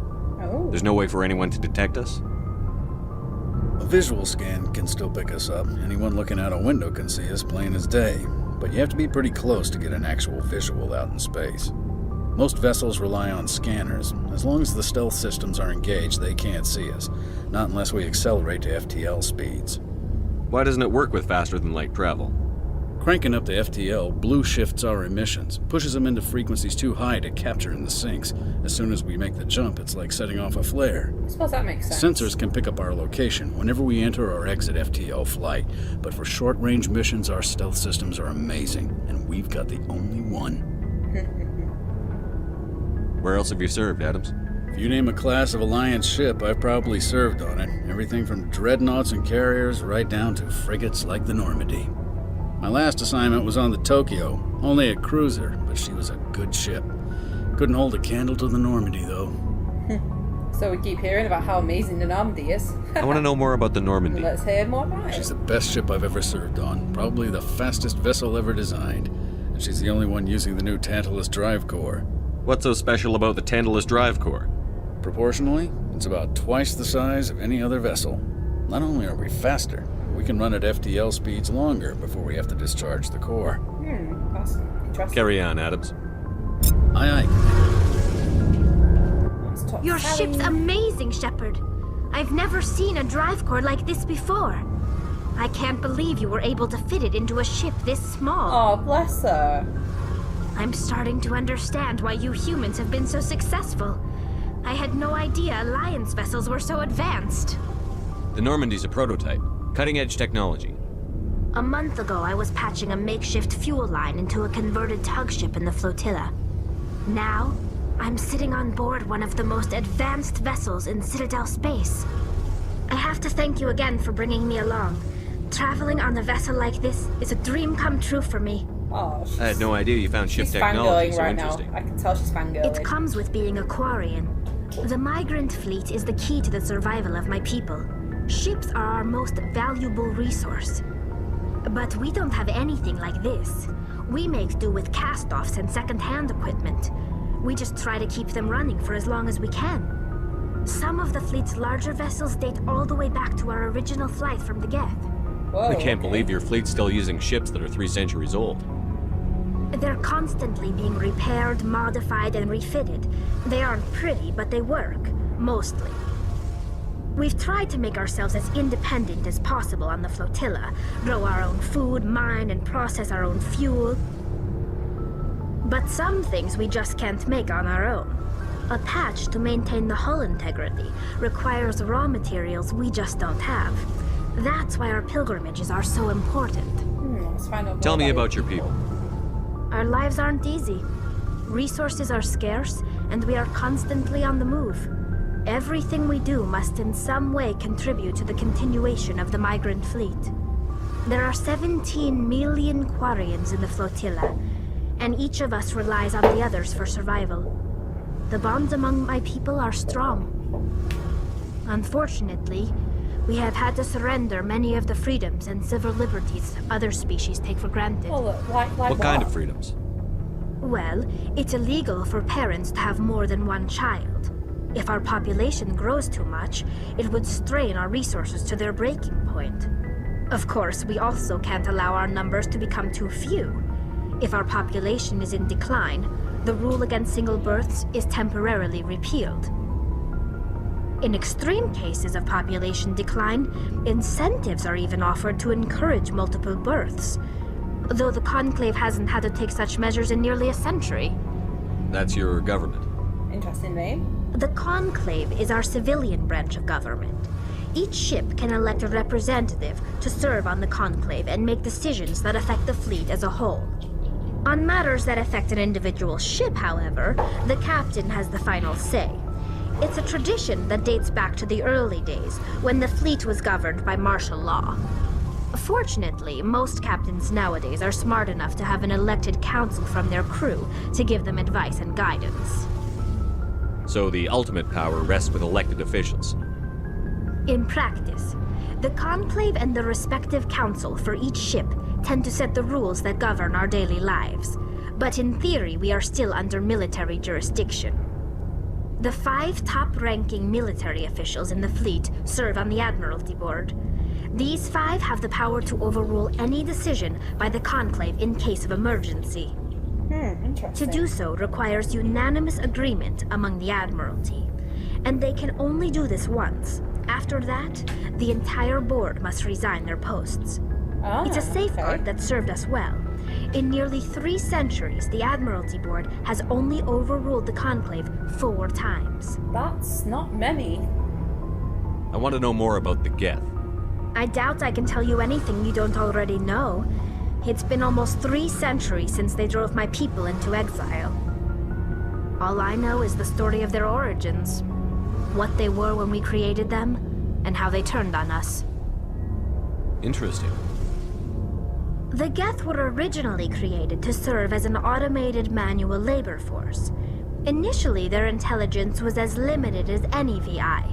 Oh. There's no way for anyone to detect us? A visual scan can still pick us up. Anyone looking out a window can see us plain as day. But you have to be pretty close to get an actual visual out in space. Most vessels rely on scanners. As long as the stealth systems are engaged, they can't see us. Not unless we accelerate to FTL speeds. Why doesn't it work with faster than light travel? Cranking up to FTL blue shifts our emissions, pushes them into frequencies too high to capture in the sinks. As soon as we make the jump, it's like setting off a flare. I suppose that makes sense. Sensors can pick up our location whenever we enter or exit FTL flight, but for short-range missions, our stealth systems are amazing, and we've got the only one. Where else have you served, Adams? If you name a class of Alliance ship, I've probably served on it. Everything from dreadnoughts and carriers right down to frigates like the Normandy. My last assignment was on the Tokyo, only a cruiser, but she was a good ship. Couldn't hold a candle to the Normandy, though. So we keep hearing about how amazing the Normandy is. I want to know more about the Normandy. Let's hear more about it. She's the best ship I've ever served on, probably the fastest vessel ever designed. And she's the only one using the new Tantalus drive core. What's so special about the Tantalus drive core? Proportionally, it's about twice the size of any other vessel. Not only are we faster, we can run at FTL speeds longer before we have to discharge the core. That's interesting. Carry on, Adams. Aye, aye. Your ship's amazing, Shepard. I've never seen a drive core like this before. I can't believe you were able to fit it into a ship this small. Oh, bless her. I'm starting to understand why you humans have been so successful. I had no idea Alliance vessels were so advanced. The Normandy's a prototype. Cutting-edge technology. A month ago, I was patching a makeshift fuel line into a converted tug ship in the flotilla. Now, I'm sitting on board one of the most advanced vessels in Citadel space. I have to thank you again for bringing me along. Traveling on a vessel like this is a dream come true for me. Oh, I had no idea you found ship she's technology fangirling so right interesting. now. I can tell she's fangirling. It comes with being a Quarian. The migrant fleet is the key to the survival of my people. Ships are our most valuable resource. But we don't have anything like this. We make do with cast-offs and second-hand equipment. We just try to keep them running for as long as we can. Some of the fleet's larger vessels date all the way back to our original flight from the Geth. I can't believe your fleet's still using ships that are 3 centuries old. They're constantly being repaired, modified, and refitted. They aren't pretty, but they work. Mostly. We've tried to make ourselves as independent as possible on the flotilla. Grow our own food, mine, and process our own fuel. But some things we just can't make on our own. A patch to maintain the hull integrity requires raw materials we just don't have. That's why our pilgrimages are so important. Let's find out more Tell me about your people. Our lives aren't easy. Resources are scarce, and we are constantly on the move. Everything we do must in some way contribute to the continuation of the migrant fleet. There are 17 million Quarians in the flotilla, and each of us relies on the others for survival. The bonds among my people are strong. Unfortunately, we have had to surrender many of the freedoms and civil liberties other species take for granted. What kind of freedoms? Well, it's illegal for parents to have more than one child. If our population grows too much, it would strain our resources to their breaking point. Of course, we also can't allow our numbers to become too few. If our population is in decline, the rule against single births is temporarily repealed. In extreme cases of population decline, incentives are even offered to encourage multiple births, though the Conclave hasn't had to take such measures in nearly a century. That's your government. Interesting name. The Conclave is our civilian branch of government. Each ship can elect a representative to serve on the Conclave and make decisions that affect the fleet as a whole. On matters that affect an individual ship, however, the captain has the final say. It's a tradition that dates back to the early days, when the fleet was governed by martial law. Fortunately, most captains nowadays are smart enough to have an elected council from their crew to give them advice and guidance. So the ultimate power rests with elected officials. In practice, the Conclave and the respective council for each ship tend to set the rules that govern our daily lives. But in theory, we are still under military jurisdiction. The 5 top-ranking military officials in the fleet serve on the Admiralty Board. These 5 have the power to overrule any decision by the Conclave in case of emergency. To do so requires unanimous agreement among the Admiralty, and they can only do this once. After that, the entire board must resign their posts. It's a safeguard that served us well. In nearly 3 centuries, the Admiralty Board has only overruled the Conclave 4 times. That's not many. I want to know more about the Geth. I doubt I can tell you anything you don't already know. It's been almost 3 centuries since they drove my people into exile. All I know is the story of their origins, what they were when we created them, and how they turned on us. Interesting. The Geth were originally created to serve as an automated manual labor force. Initially, their intelligence was as limited as any VI.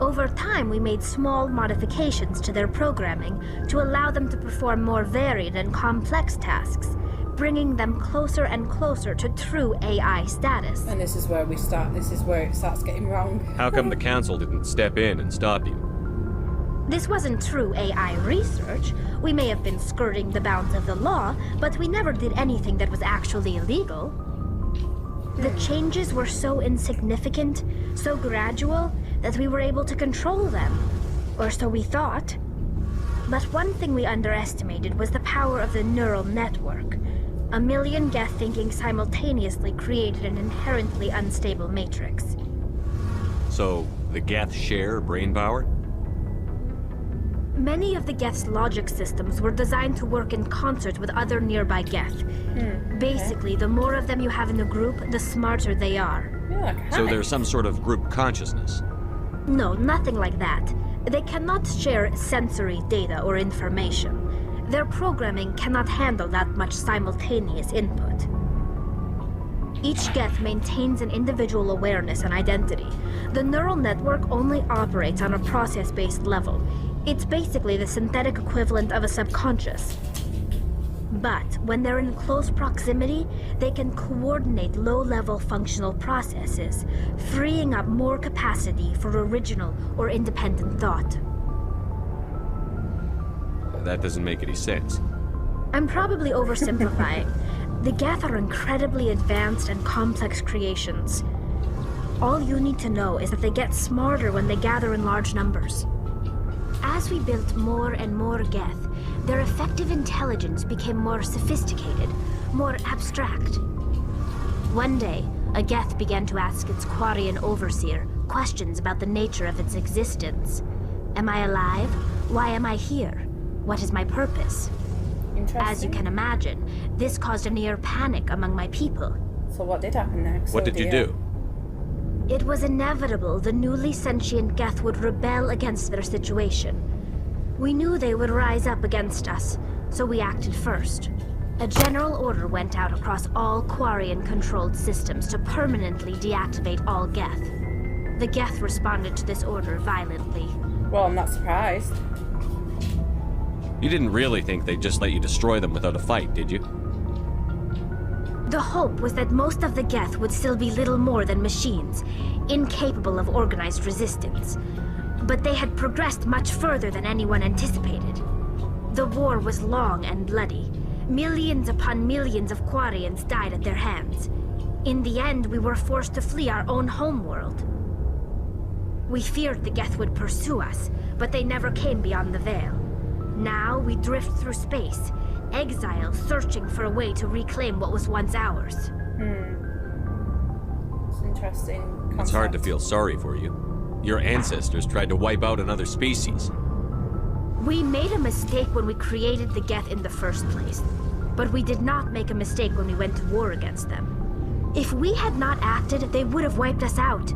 Over time, we made small modifications to their programming to allow them to perform more varied and complex tasks, bringing them closer and closer to true AI status. And this is where we start. This is where it starts getting wrong. How come the council didn't step in and stop you? This wasn't true AI research. We may have been skirting the bounds of the law, but we never did anything that was actually illegal. The changes were so insignificant, so gradual, that we were able to control them. Or so we thought. But one thing we underestimated was the power of the neural network. A million Geth thinking simultaneously created an inherently unstable matrix. So, the Geth share brain power? Many of the Geth's logic systems were designed to work in concert with other nearby Geth. Basically, the more of them you have in a group, the smarter they are. So there's some sort of group consciousness? No, nothing like that. They cannot share sensory data or information. Their programming cannot handle that much simultaneous input. Each Geth maintains an individual awareness and identity. The neural network only operates on a process-based level. It's basically the synthetic equivalent of a subconscious. But when they're in close proximity, they can coordinate low-level functional processes, freeing up more capacity for original or independent thought. That doesn't make any sense. I'm probably oversimplifying. The Geth are incredibly advanced and complex creations. All you need to know is that they get smarter when they gather in large numbers. As we built more and more Geth, their effective intelligence became more sophisticated, more abstract. One day, a Geth began to ask its Quarian overseer questions about the nature of its existence. Am I alive? Why am I here? What is my purpose? As you can imagine, this caused a near panic among my people. So what did happen next? What did you do? It was inevitable the newly sentient Geth would rebel against their situation. We knew they would rise up against us, so we acted first. A general order went out across all Quarian-controlled systems to permanently deactivate all Geth. The Geth responded to this order violently. Well, I'm not surprised. You didn't really think they'd just let you destroy them without a fight, did you? The hope was that most of the Geth would still be little more than machines, incapable of organized resistance. But they had progressed much further than anyone anticipated. The war was long and bloody. Millions upon millions of Quarians died at their hands. In the end, we were forced to flee our own homeworld. We feared the Geth would pursue us, but they never came beyond the Veil. Now we drift through space, exile searching for a way to reclaim what was once ours. It's interesting concept. It's hard to feel sorry for you. Your ancestors tried to wipe out another species. We made a mistake when we created the Geth in the first place, but we did not make a mistake when we went to war against them. If we had not acted, they would have wiped us out.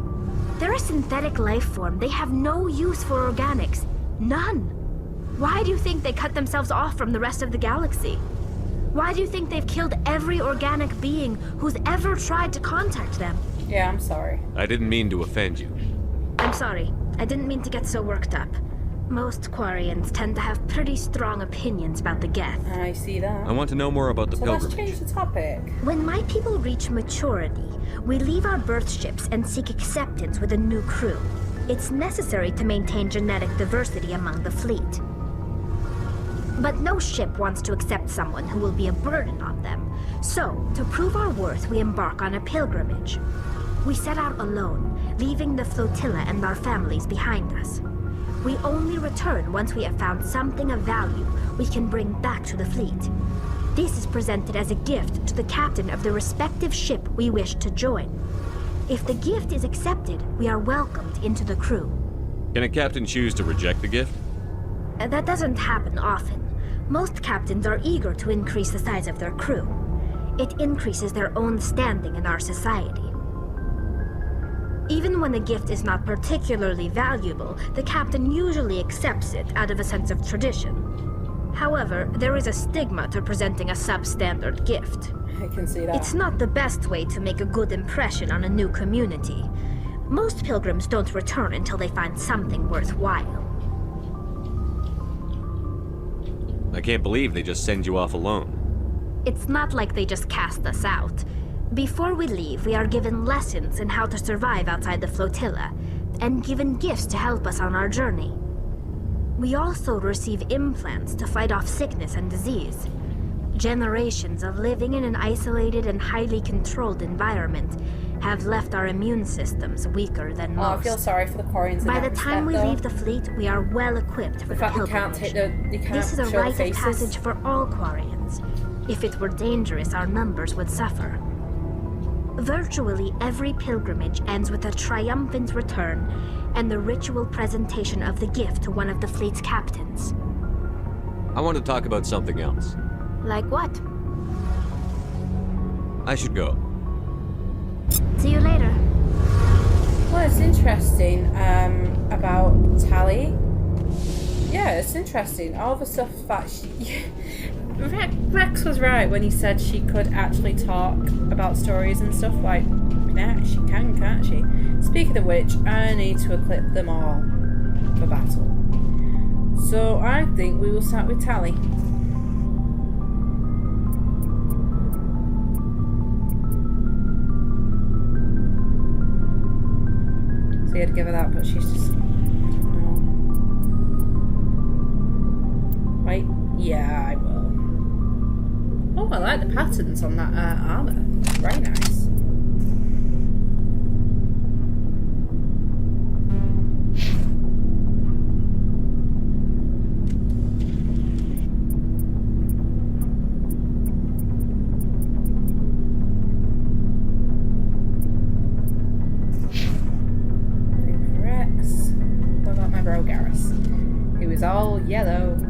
They're a synthetic life form. They have no use for organics. None. Why do you think they cut themselves off from the rest of the galaxy? Why do you think they've killed every organic being who's ever tried to contact them? Yeah, I'm sorry. I didn't mean to offend you. I'm sorry. I didn't mean to get so worked up. Most Quarians tend to have pretty strong opinions about the Geth. I see that. I want to know more about the pilgrimage. Let's change the topic. When my people reach maturity, we leave our birth ships and seek acceptance with a new crew. It's necessary to maintain genetic diversity among the fleet. But no ship wants to accept someone who will be a burden on them. So, to prove our worth, we embark on a pilgrimage. We set out alone, leaving the flotilla and our families behind us. We only return once we have found something of value we can bring back to the fleet. This is presented as a gift to the captain of the respective ship we wish to join. If the gift is accepted, we are welcomed into the crew. Can a captain choose to reject the gift? That doesn't happen often. Most captains are eager to increase the size of their crew. It increases their own standing in our society. Even when the gift is not particularly valuable, the captain usually accepts it out of a sense of tradition. However, there is a stigma to presenting a substandard gift. I can see that. It's not the best way to make a good impression on a new community. Most pilgrims don't return until they find something worthwhile. I can't believe they just send you off alone. It's not like they just cast us out. Before we leave, we are given lessons in how to survive outside the flotilla, and given gifts to help us on our journey. We also receive implants to fight off sickness and disease. Generations of living in an isolated and highly controlled environment have left our immune systems weaker than most. I feel sorry for the Quarians. By the time we leave the fleet, we are well equipped for the pilgrimage. This is a rite of passage for all Quarians. If it were dangerous, our numbers would suffer. Virtually every pilgrimage ends with a triumphant return and the ritual presentation of the gift to one of the fleet's captains. I want to talk about something else. Like what? I should go. See you later. Well, it's interesting about Tally. Yeah, it's interesting. All the stuff that Rex was right when he said she could actually talk about stories and stuff. Like, yeah, she can, can't she? Speaking of which, I need to equip them all for battle. So I think we will start with Tally. So you had to give her that, but she's just... No. Wait, yeah, I will. Oh, I like the patterns on that armour. Very nice. All yellow.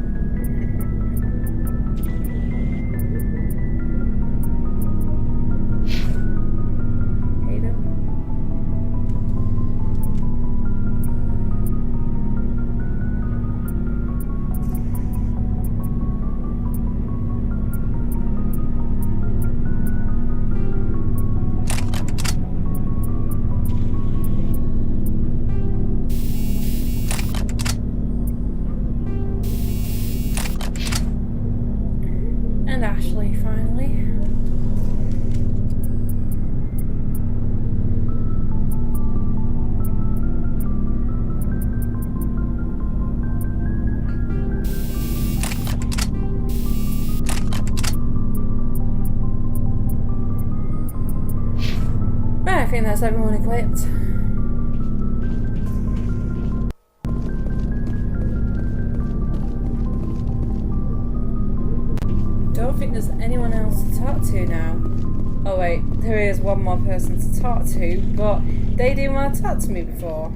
I think that's everyone equipped. Don't think there's anyone else to talk to now. Oh wait, there is one more person to talk to, but they didn't want to talk to me before.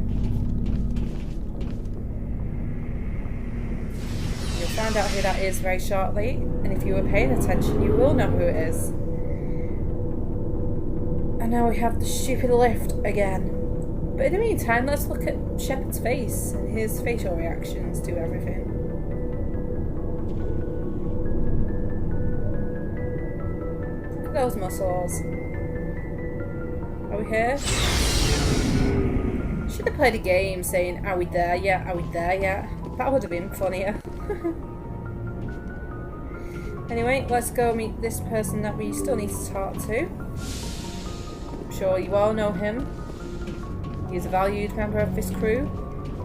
You'll find out who that is very shortly, and if you were paying attention, you will know who it is. And now we have the stupid lift again. But in the meantime, let's look at Shepard's face and his facial reactions to everything. Look at those muscles. Are we here? Should have played a game saying, are we there yet? Are we there yet? That would have been funnier. Anyway, let's go meet this person that we still need to talk to. Sure you all know him. He's a valued member of this crew.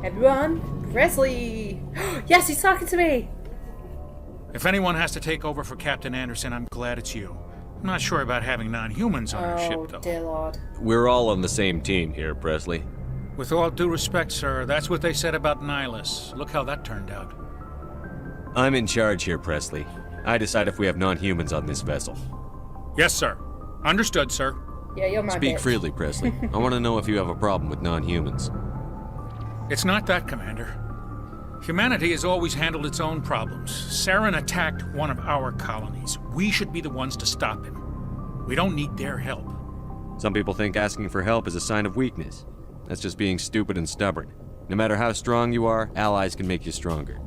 Everyone, Presley! Yes, he's talking to me! If anyone has to take over for Captain Anderson, I'm glad it's you. I'm not sure about having non-humans on our ship, though. Oh, dear Lord. We're all on the same team here, Presley. With all due respect, sir, that's what they said about Nihilus. Look how that turned out. I'm in charge here, Presley. I decide if we have non-humans on this vessel. Yes, sir. Understood, sir. Yeah, you're my Speak bitch. freely, Presley. I want to know if you have a problem with non-humans. It's not that, Commander. Humanity has always handled its own problems. Saren attacked one of our colonies. We should be the ones to stop him. We don't need their help. Some people think asking for help is a sign of weakness. That's just being stupid and stubborn. No matter how strong you are, allies can make you stronger.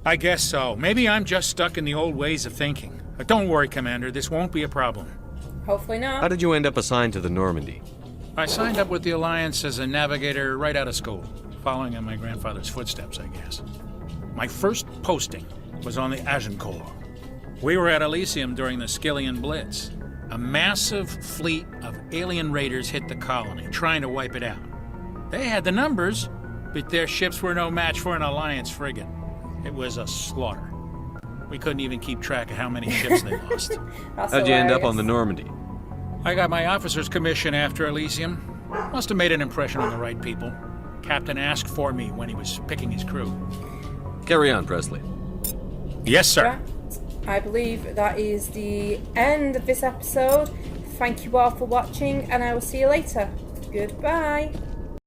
I guess so. Maybe I'm just stuck in the old ways of thinking. But don't worry, Commander. This won't be a problem. Hopefully not. How did you end up assigned to the Normandy? I signed up with the Alliance as a navigator right out of school, following in my grandfather's footsteps, I guess. My first posting was on the Agincourt. We were at Elysium during the Skillian Blitz. A massive fleet of alien raiders hit the colony, trying to wipe it out. They had the numbers, but their ships were no match for an Alliance frigate. It was a slaughter. We couldn't even keep track of how many ships they lost. How'd you end up on the Normandy? I got my officer's commission after Elysium. Must have made an impression on the right people. Captain asked for me when he was picking his crew. Carry on, Presley. Yes, sir. I believe that is the end of this episode. Thank you all for watching, and I will see you later. Goodbye.